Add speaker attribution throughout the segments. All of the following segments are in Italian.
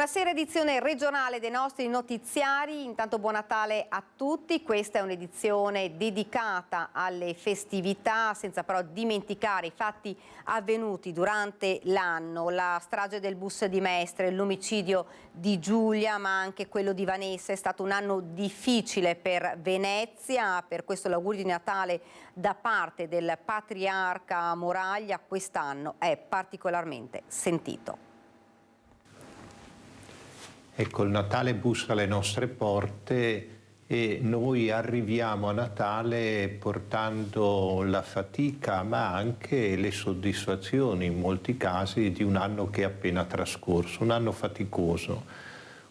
Speaker 1: Buonasera, edizione regionale dei nostri notiziari. Intanto buon Natale a tutti. Questa è un'edizione dedicata alle festività, senza però dimenticare i fatti avvenuti durante l'anno. La strage del bus di Mestre, l'omicidio di Giulia, ma anche quello di Vanessa. È stato un anno difficile per Venezia, per questo l'augurio di Natale da parte del patriarca Moraglia quest'anno è particolarmente sentito.
Speaker 2: Ecco, il Natale bussa alle nostre porte e noi arriviamo a Natale portando la fatica ma anche le soddisfazioni in molti casi di un anno che è appena trascorso, un anno faticoso,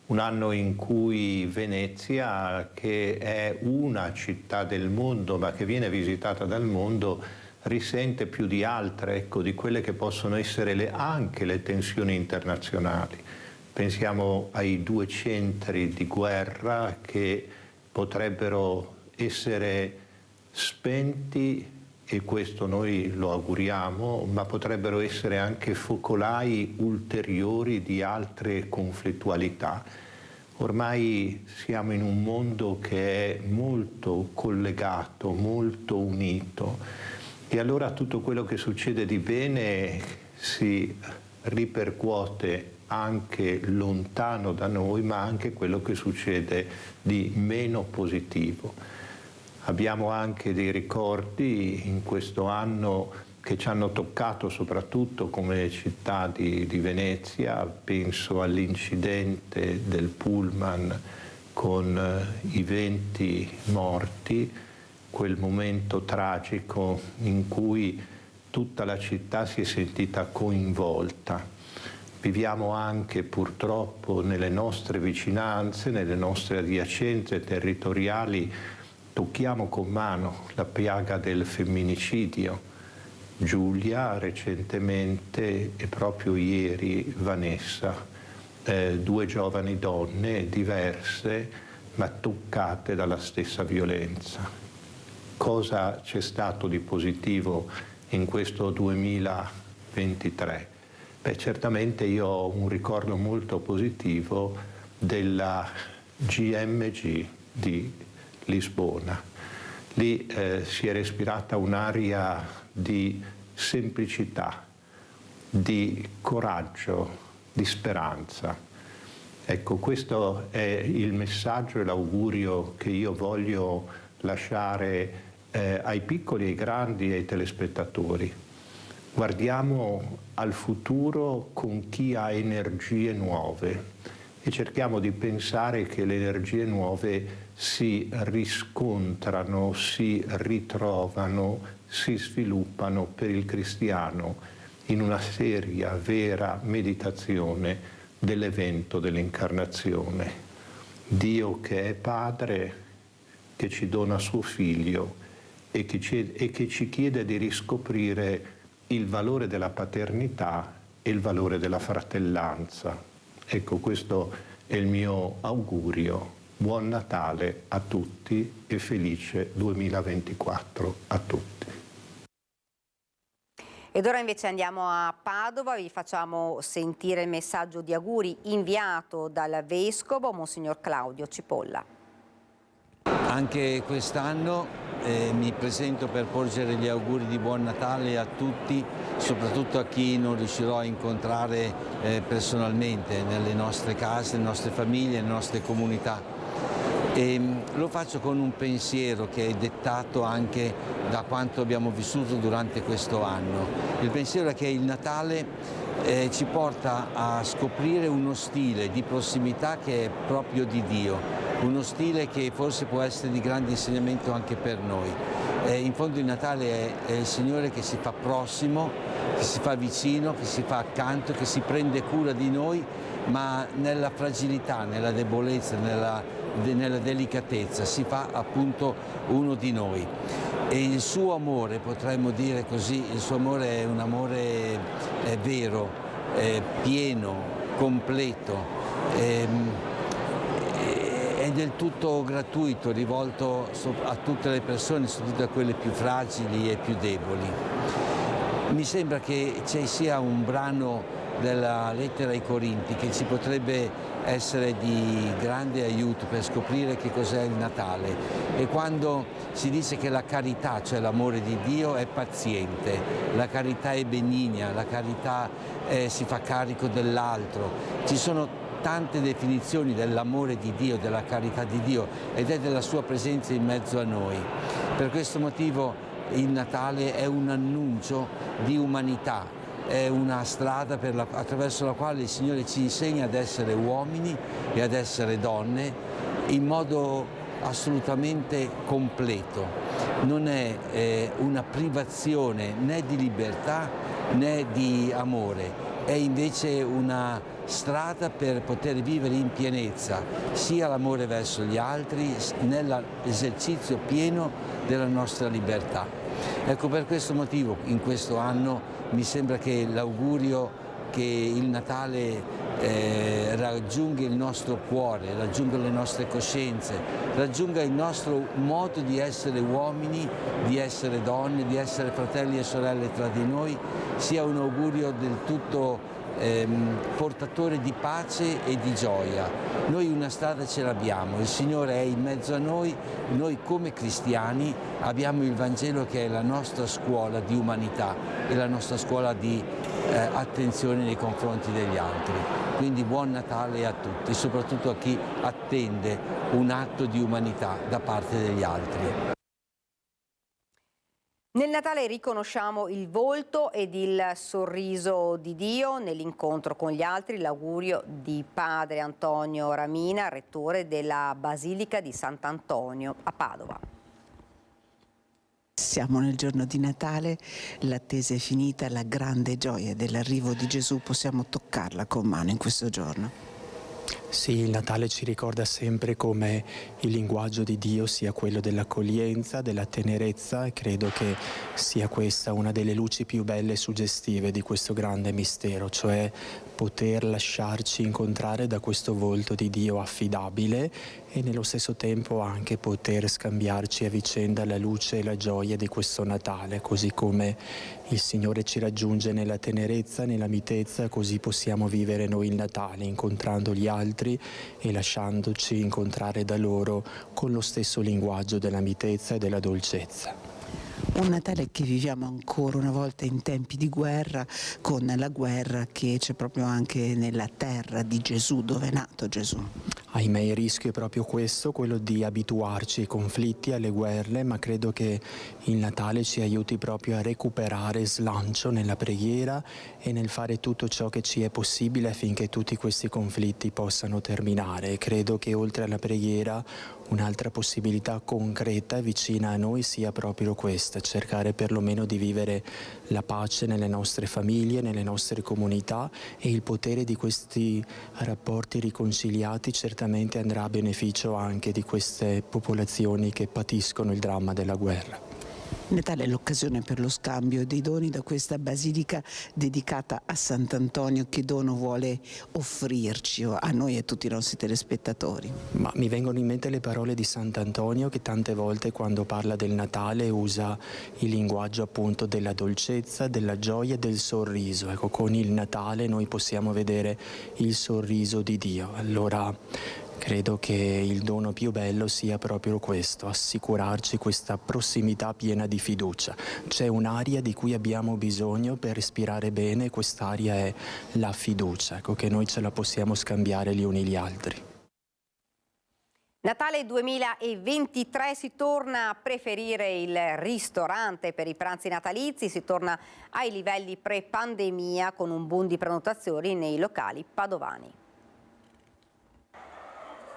Speaker 2: un anno in cui Venezia, che è una città del mondo ma che viene visitata dal mondo, risente più di altre, ecco, di quelle che possono essere anche le tensioni internazionali. Pensiamo ai 2 centri di guerra che potrebbero essere spenti, e questo noi lo auguriamo, ma potrebbero essere anche focolai ulteriori di altre conflittualità. Ormai siamo in un mondo che è molto collegato, molto unito, e allora tutto quello che succede di bene si ripercuote anche lontano da noi, ma anche quello che succede di meno positivo. Abbiamo anche dei ricordi in questo anno che ci hanno toccato soprattutto come città di Venezia. Penso all'incidente del pullman con i 20 morti, quel momento tragico in cui tutta la città si è sentita coinvolta. Viviamo anche purtroppo nelle nostre vicinanze, nelle nostre adiacenze territoriali, tocchiamo con mano la piaga del femminicidio. Giulia recentemente e proprio ieri Vanessa, 2 giovani donne diverse ma toccate dalla stessa violenza. Cosa c'è stato di positivo in questo 2023? Beh, certamente io ho un ricordo molto positivo della GMG di Lisbona. Lì si è respirata un'aria di semplicità, di coraggio, di speranza. Ecco, questo è il messaggio e l'augurio che io voglio lasciare ai piccoli, ai grandi e ai telespettatori. Guardiamo al futuro con chi ha energie nuove e cerchiamo di pensare che le energie nuove si riscontrano, si ritrovano, si sviluppano per il cristiano in una seria, vera meditazione dell'evento dell'incarnazione. Dio che è Padre, che ci dona suo Figlio e che ci chiede di riscoprire il valore della paternità e il valore della fratellanza. Ecco, questo è il mio augurio. Buon Natale a tutti e felice 2024 a tutti.
Speaker 1: Ed ora invece andiamo a Padova, vi facciamo sentire il messaggio di auguri inviato dal Vescovo, Monsignor Claudio Cipolla.
Speaker 3: Anche quest'anno mi presento per porgere gli auguri di buon Natale a tutti, soprattutto a chi non riuscirò a incontrare personalmente nelle nostre case, nelle nostre famiglie, nelle nostre comunità. E lo faccio con un pensiero che è dettato anche da quanto abbiamo vissuto durante questo anno. Il pensiero è che il Natale ci porta a scoprire uno stile di prossimità che è proprio di Dio, uno stile che forse può essere di grande insegnamento anche per noi. In fondo il Natale è il Signore che si fa prossimo, che si fa vicino, che si fa accanto, che si prende cura di noi, ma nella fragilità, nella debolezza, nella delicatezza, si fa appunto uno di noi. E il suo amore, potremmo dire così, il suo amore è un amore vero, pieno, completo, è del tutto gratuito, rivolto a tutte le persone, soprattutto a quelle più fragili e più deboli. Mi sembra che ci sia un brano della lettera ai Corinti che ci potrebbe essere di grande aiuto per scoprire che cos'è il Natale. E quando si dice che la carità, cioè l'amore di Dio, è paziente, la carità è benigna, la carità si fa carico dell'altro, ci sono tante definizioni dell'amore di Dio, della carità di Dio ed è della sua presenza in mezzo a noi. Per questo motivo il Natale è un annuncio di umanità, è una strada attraverso la quale il Signore ci insegna ad essere uomini e ad essere donne in modo assolutamente completo. Non è una privazione né di libertà né di amore, è invece una strada per poter vivere in pienezza sia l'amore verso gli altri nell'esercizio pieno della nostra libertà. Ecco, per questo motivo in questo anno mi sembra che l'augurio che il Natale raggiunga il nostro cuore, raggiunga le nostre coscienze, raggiunga il nostro modo di essere uomini, di essere donne, di essere fratelli e sorelle tra di noi, sia un augurio del tutto portatore di pace e di gioia. Noi una strada ce l'abbiamo, il Signore è in mezzo a noi come cristiani abbiamo il Vangelo che è la nostra scuola di umanità e la nostra scuola di attenzione nei confronti degli altri. Quindi buon Natale a tutti, soprattutto a chi attende un atto di umanità da parte degli altri.
Speaker 1: Nel Natale riconosciamo il volto ed il sorriso di Dio nell'incontro con gli altri, l'augurio di padre Antonio Ramina, rettore della Basilica di Sant'Antonio a Padova.
Speaker 4: Siamo nel giorno di Natale, l'attesa è finita, la grande gioia dell'arrivo di Gesù possiamo toccarla con mano in questo giorno.
Speaker 5: Sì, il Natale ci ricorda sempre come il linguaggio di Dio sia quello dell'accoglienza, della tenerezza e credo che sia questa una delle luci più belle e suggestive di questo grande mistero, cioè poter lasciarci incontrare da questo volto di Dio affidabile e nello stesso tempo anche poter scambiarci a vicenda la luce e la gioia di questo Natale, così come il Signore ci raggiunge nella tenerezza, nella mitezza, così possiamo vivere noi il Natale, incontrando gli altri e lasciandoci incontrare da loro con lo stesso linguaggio della mitezza e della dolcezza.
Speaker 4: Un Natale che viviamo ancora una volta in tempi di guerra, con la guerra che c'è proprio anche nella terra di Gesù, dove è nato Gesù.
Speaker 5: Ahimè, il rischio è proprio questo, quello di abituarci ai conflitti, alle guerre, ma credo che il Natale ci aiuti proprio a recuperare slancio nella preghiera e nel fare tutto ciò che ci è possibile affinché tutti questi conflitti possano terminare. Credo che oltre alla preghiera un'altra possibilità concreta e vicina a noi sia proprio questa, cercare perlomeno di vivere la pace nelle nostre famiglie, nelle nostre comunità, e il potere di questi rapporti riconciliati certamente andrà a beneficio anche di queste popolazioni che patiscono il dramma della guerra.
Speaker 4: Natale è l'occasione per lo scambio dei doni da questa basilica dedicata a Sant'Antonio. Che dono vuole offrirci a noi e a tutti i nostri telespettatori?
Speaker 5: Ma mi vengono in mente le parole di Sant'Antonio, che tante volte quando parla del Natale usa il linguaggio appunto della dolcezza, della gioia e del sorriso. Ecco, con il Natale noi possiamo vedere il sorriso di Dio. Allora credo che il dono più bello sia proprio questo, assicurarci questa prossimità piena di fiducia. C'è un'aria di cui abbiamo bisogno per respirare bene, quest'aria è la fiducia, ecco, che noi ce la possiamo scambiare gli uni gli altri.
Speaker 1: Natale 2023, si torna a preferire il ristorante per i pranzi natalizi, si torna ai livelli pre-pandemia con un boom di prenotazioni nei locali padovani.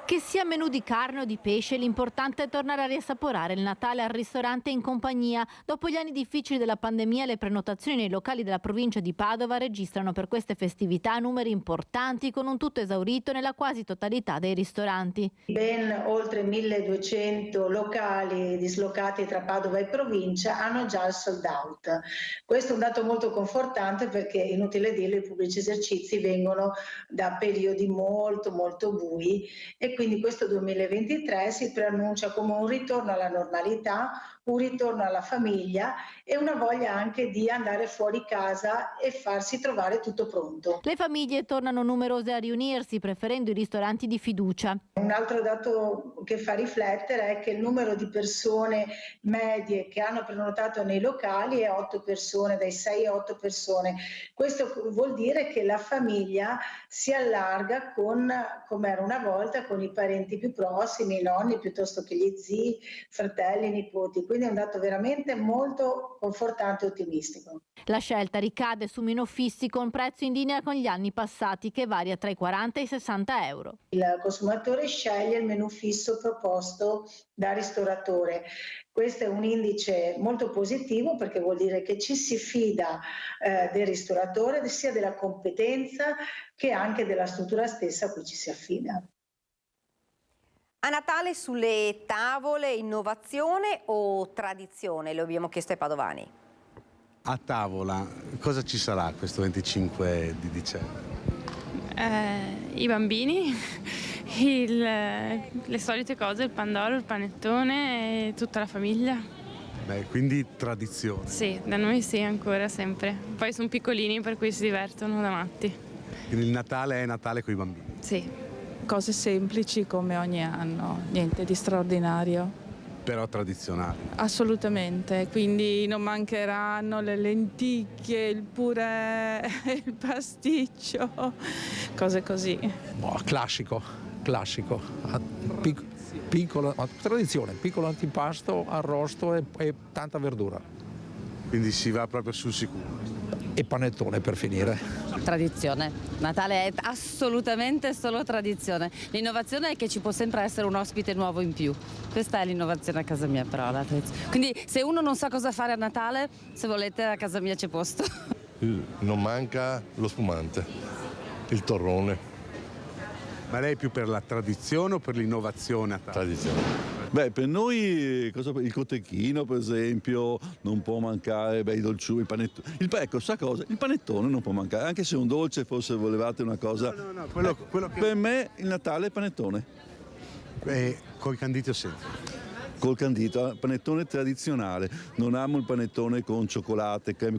Speaker 6: Che sia menù di carne o di pesce, l'importante è tornare a riassaporare il Natale al ristorante in compagnia. Dopo gli anni difficili della pandemia, le prenotazioni nei locali della provincia di Padova registrano per queste festività numeri importanti, con un tutto esaurito nella quasi totalità dei ristoranti.
Speaker 7: Ben oltre 1200 locali dislocati tra Padova e provincia hanno già il sold out. Questo è un dato molto confortante, perché inutile dirlo, i pubblici esercizi vengono da periodi molto bui e quindi questo 2023 si preannuncia come un ritorno alla normalità, un ritorno alla famiglia e una voglia anche di andare fuori casa e farsi trovare tutto pronto.
Speaker 6: Le famiglie tornano numerose a riunirsi, preferendo i ristoranti di fiducia.
Speaker 7: Un altro dato che fa riflettere è che il numero di persone medie che hanno prenotato nei locali è 8 persone, dai 6 a 8 persone. Questo vuol dire che la famiglia si allarga come era una volta, con i parenti più prossimi, i nonni piuttosto che gli zii, fratelli, nipoti. Quindi è un dato veramente molto confortante e ottimistico.
Speaker 6: La scelta ricade su menu fissi con prezzo in linea con gli anni passati, che varia tra i 40 e i 60 euro.
Speaker 7: Il consumatore sceglie il menù fisso proposto da ristoratore. Questo è un indice molto positivo perché vuol dire che ci si fida del ristoratore, sia della competenza che anche della struttura stessa a cui ci si affida.
Speaker 1: A Natale sulle tavole innovazione o tradizione? Lo abbiamo chiesto ai padovani.
Speaker 8: A tavola cosa ci sarà questo 25 di dicembre?
Speaker 9: I bambini, le solite cose, il pandoro, il panettone e tutta la famiglia.
Speaker 8: Beh, quindi tradizione.
Speaker 9: Sì, da noi sì, ancora, sempre. Poi sono piccolini per cui si divertono da matti.
Speaker 8: Quindi il Natale è Natale con i bambini?
Speaker 9: Sì.
Speaker 10: Cose semplici come ogni anno, niente di straordinario.
Speaker 8: Però tradizionali.
Speaker 10: Assolutamente, quindi non mancheranno le lenticchie, il purè, il pasticcio, cose così.
Speaker 11: Classico. Piccolo, tradizione, piccolo antipasto, arrosto e tanta verdura.
Speaker 8: Quindi si va proprio sul sicuro.
Speaker 11: E panettone per finire.
Speaker 12: Tradizione. Natale è assolutamente solo tradizione. L'innovazione è che ci può sempre essere un ospite nuovo in più. Questa è l'innovazione a casa mia, però la tradizione. Quindi se uno non sa cosa fare a Natale, se volete a casa mia c'è posto.
Speaker 13: Non manca lo spumante, il torrone.
Speaker 8: Ma lei è più per la tradizione o per l'innovazione a tavola?
Speaker 13: Tradizione.
Speaker 14: Beh, per noi il cotechino, per esempio, non può mancare, i dolciumi, il panettone. Ecco, sa cosa? Il panettone non può mancare, anche se un dolce forse volevate una cosa.
Speaker 8: No, quello che...
Speaker 14: Per me il Natale è il panettone.
Speaker 8: Col candito o senza?
Speaker 14: Col candito, panettone tradizionale. Non amo il panettone con cioccolate, creme,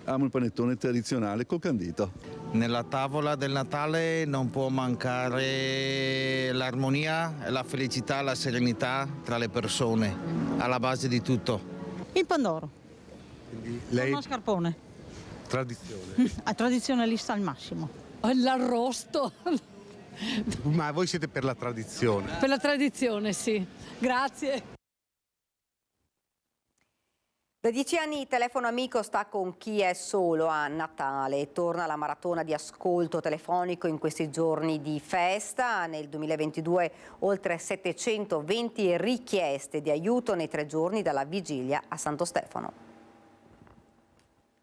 Speaker 14: amo il panettone tradizionale col candito.
Speaker 3: Nella tavola del Natale non può mancare l'armonia, la felicità, la serenità tra le persone, alla base di tutto.
Speaker 15: Il pandoro.
Speaker 8: Quindi lei...
Speaker 15: Uno scarpone.
Speaker 8: Tradizione.
Speaker 15: A tradizionalista al massimo.
Speaker 16: L'arrosto.
Speaker 8: Ma voi siete per la tradizione?
Speaker 16: Per la tradizione, sì. Grazie.
Speaker 1: Da 10 anni Telefono Amico sta con chi è solo a Natale. Torna la maratona di ascolto telefonico in questi giorni di festa. Nel 2022 oltre 720 richieste di aiuto nei 3 giorni dalla vigilia a Santo Stefano.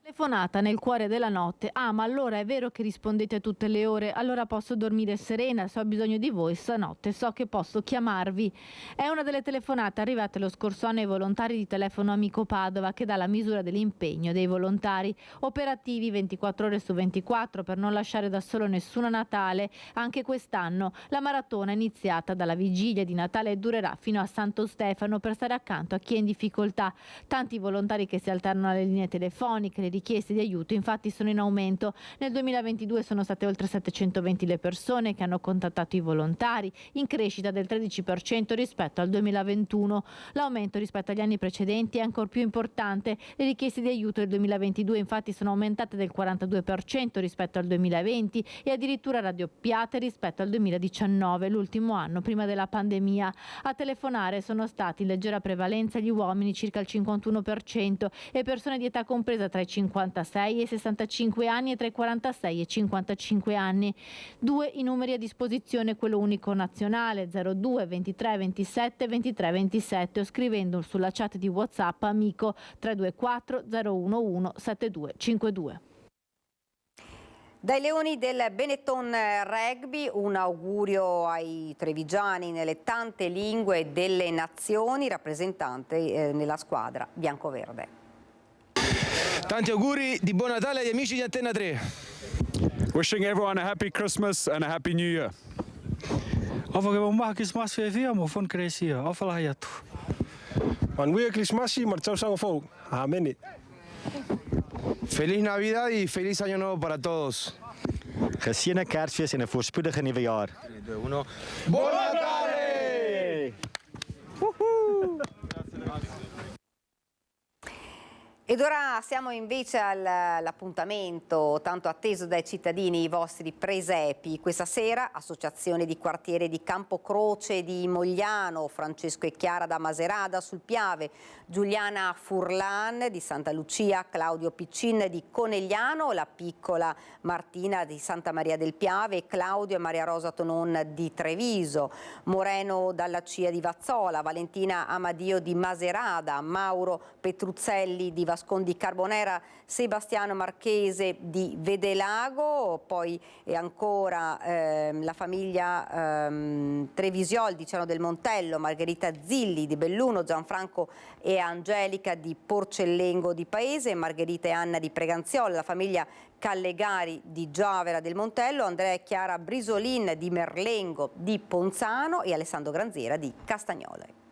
Speaker 6: Telefonata nel cuore della notte. Ah, ma allora è vero che rispondete a tutte le ore? Allora posso dormire serena, se ho bisogno di voi stanotte so che posso chiamarvi. È una delle telefonate arrivate lo scorso anno ai volontari di Telefono Amico Padova, che dà la misura dell'impegno dei volontari, operativi 24 ore su 24 per non lasciare da solo nessuno a Natale. Anche quest'anno la maratona è iniziata dalla vigilia di Natale e durerà fino a Santo Stefano per stare accanto a chi è in difficoltà. Tanti volontari che si alternano alle linee telefoniche, le richieste di aiuto infatti sono in aumento. Nel 2022 sono state oltre 720 le persone che hanno contattato i volontari, in crescita del 13% rispetto al 2021. L'aumento rispetto agli anni precedenti è ancora più importante. Le richieste di aiuto del 2022 infatti sono aumentate del 42% rispetto al 2020 e addirittura raddoppiate rispetto al 2019, l'ultimo anno prima della pandemia. A telefonare sono stati in leggera prevalenza gli uomini, circa il 51%, e persone di età compresa tra i 56 e i 65 anni e tra i 46 e i 55 anni. 2 i numeri a disposizione, quello unico nazionale 02 23 27 23 27 o scrivendo sulla chat di WhatsApp Amico 324 011 7252.
Speaker 1: Dai Leoni del Benetton Rugby un augurio ai trevigiani nelle tante lingue delle nazioni, rappresentante nella squadra biancoverde.
Speaker 17: Tanti auguri di buon Natale agli amici di Antenna 3.
Speaker 18: Wishing everyone a happy Christmas and a happy New Year.
Speaker 19: Of ik heb een maakjes mas weer via, maar van Crescia, of al
Speaker 17: Man weer Christmas, maar ciao sango folk. Amen.
Speaker 19: Feliz Navidad y feliz Año Nuevo para todos.
Speaker 20: Geseënde Kersfees en 'n voorspoedige nuwe jaar.
Speaker 19: 3, 2, 1.
Speaker 20: Buon Natale!
Speaker 1: Ed ora siamo invece all'appuntamento tanto atteso dai cittadini, i vostri presepi. Questa sera Associazione di Quartiere di Campocroce di Mogliano, Francesco e Chiara da Maserada sul Piave, Giuliana Furlan di Santa Lucia, Claudio Piccin di Conegliano, la piccola Martina di Santa Maria del Piave e Claudio e Maria Rosa Tonon di Treviso, Moreno dalla Cia di Vazzola, Valentina Amadio di Maserada, Mauro Petruzzelli di Vascondi Carbonera, Sebastiano Marchese di Vedelago, poi ancora la famiglia Trevisiol di Ciano del Montello, Margherita Zilli di Belluno, Gianfranco e Angelica di Porcellengo di Paese, Margherita e Anna di Preganziola, la famiglia Callegari di Giovera del Montello, Andrea e Chiara Brisolin di Merlengo di Ponzano e Alessandro Granziera di Castagnole.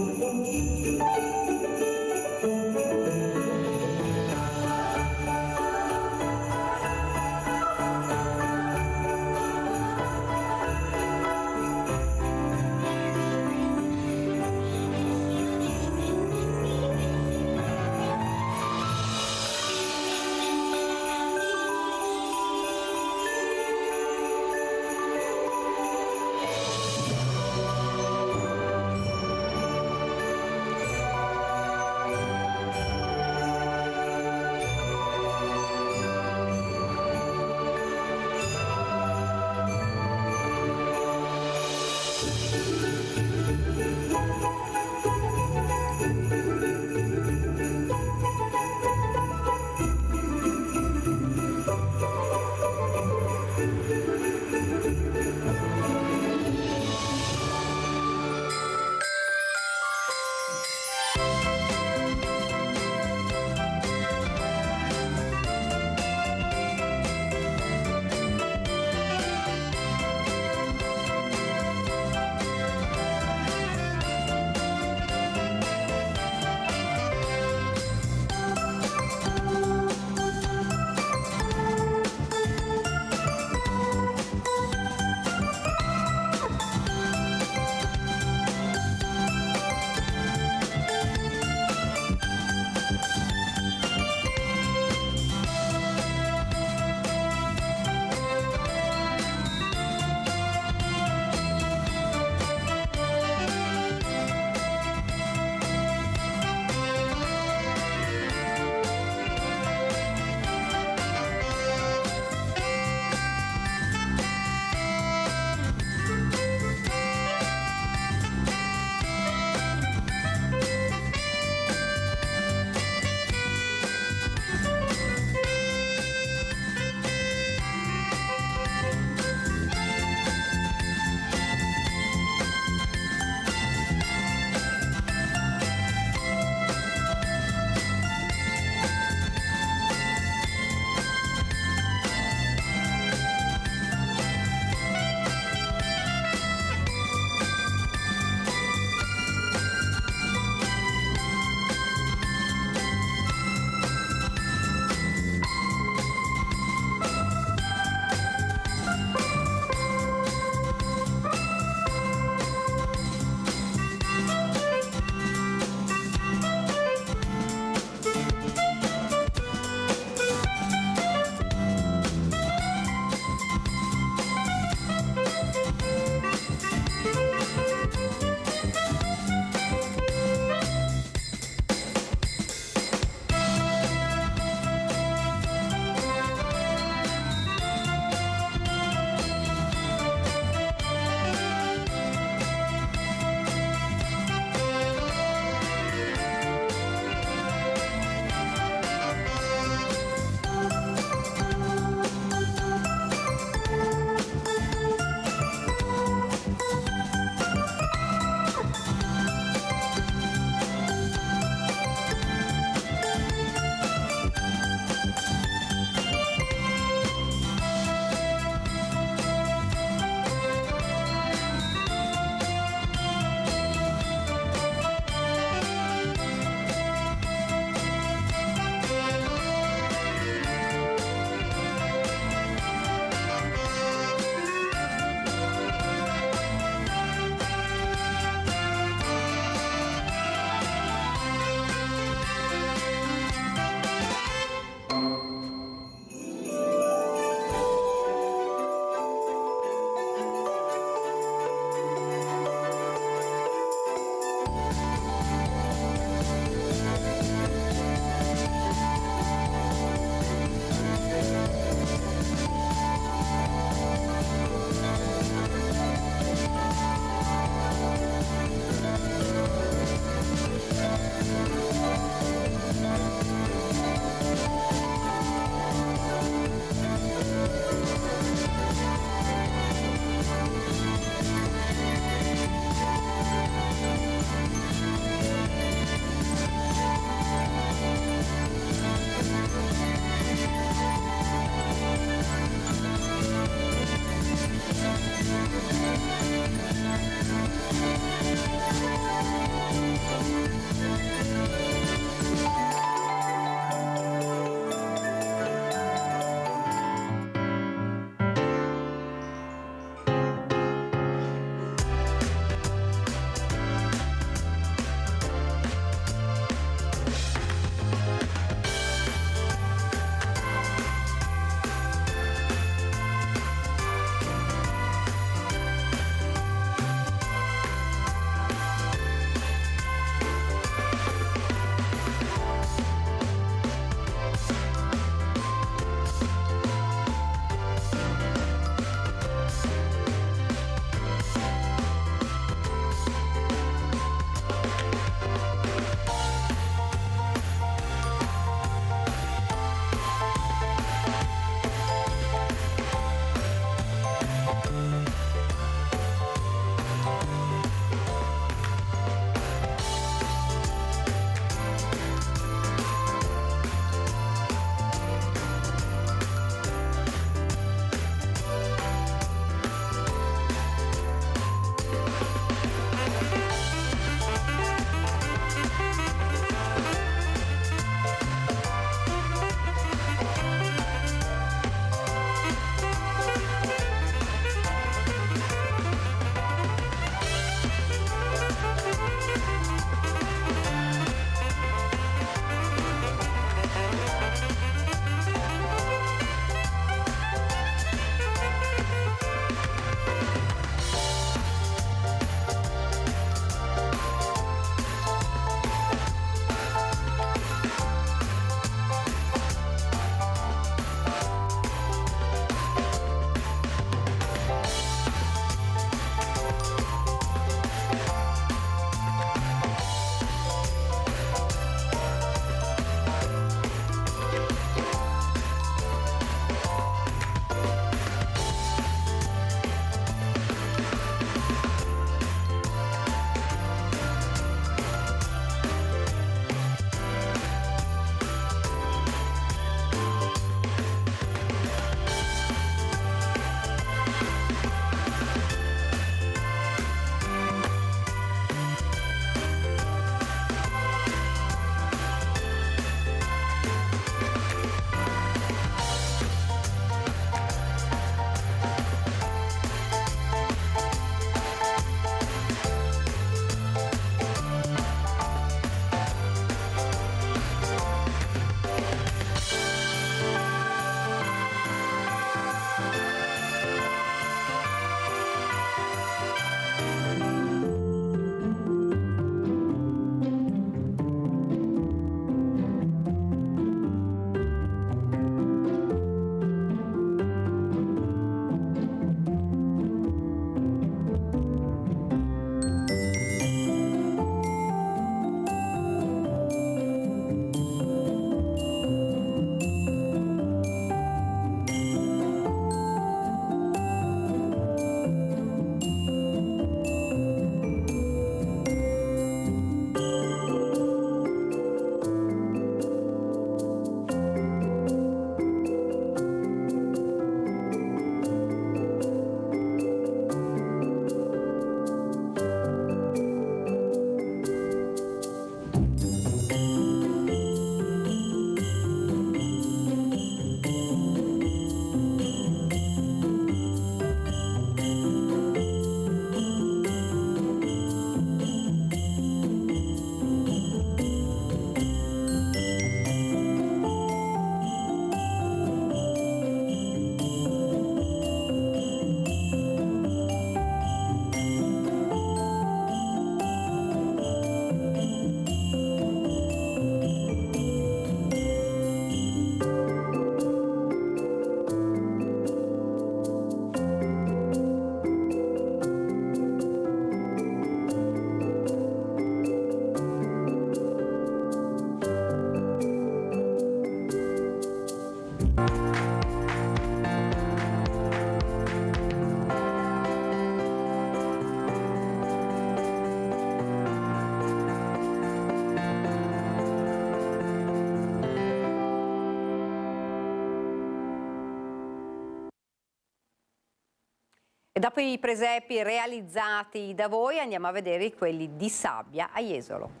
Speaker 1: E dopo i presepi realizzati da voi andiamo a vedere quelli di sabbia a Jesolo.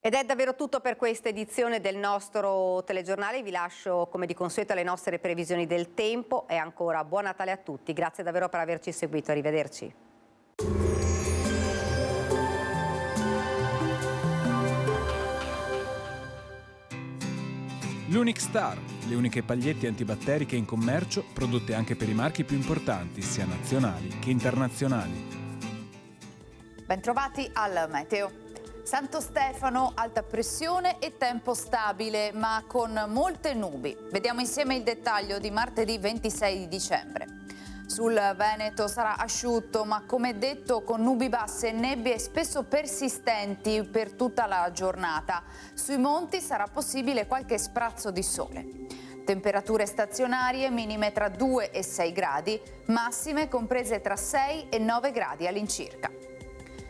Speaker 1: Ed è davvero tutto per questa edizione del nostro telegiornale. Vi lascio come di consueto alle nostre previsioni del tempo e ancora buon Natale a tutti. Grazie davvero per averci seguito. Arrivederci.
Speaker 21: L'Unic Star, le uniche pagliette antibatteriche in commercio, prodotte anche per i marchi più importanti, sia nazionali che internazionali.
Speaker 22: Bentrovati al meteo. Santo Stefano, alta pressione e tempo stabile, ma con molte nubi. Vediamo insieme il dettaglio di martedì 26 dicembre. Sul Veneto sarà asciutto, ma come detto con nubi basse e nebbie spesso persistenti per tutta la giornata. Sui monti sarà possibile qualche sprazzo di sole. Temperature stazionarie minime tra 2 e 6 gradi, massime comprese tra 6 e 9 gradi all'incirca.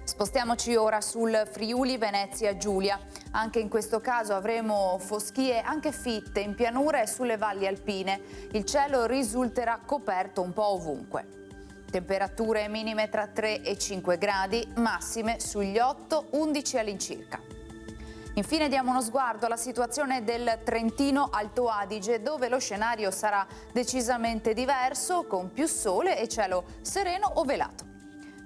Speaker 22: Spostiamoci ora sul Friuli Venezia Giulia. Anche in questo caso avremo foschie anche fitte in pianura e sulle valli alpine. Il cielo risulterà coperto un po' ovunque. Temperature minime tra 3 e 5 gradi, massime sugli 8-11 all'incirca. Infine diamo uno sguardo alla situazione del Trentino Alto Adige, dove lo scenario sarà decisamente diverso, con più sole e cielo sereno o velato.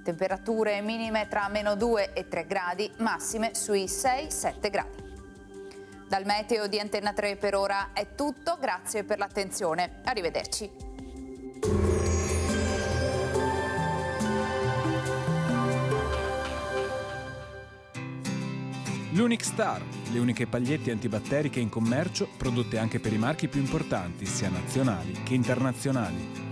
Speaker 22: Temperature minime tra -2 e 3 gradi, massime sui 6-7 gradi. Dal meteo di Antenna 3 per ora è tutto, grazie per l'attenzione. Arrivederci.
Speaker 21: L'Unic Star, le uniche pagliette antibatteriche in commercio, prodotte anche per i marchi più importanti, sia nazionali che internazionali.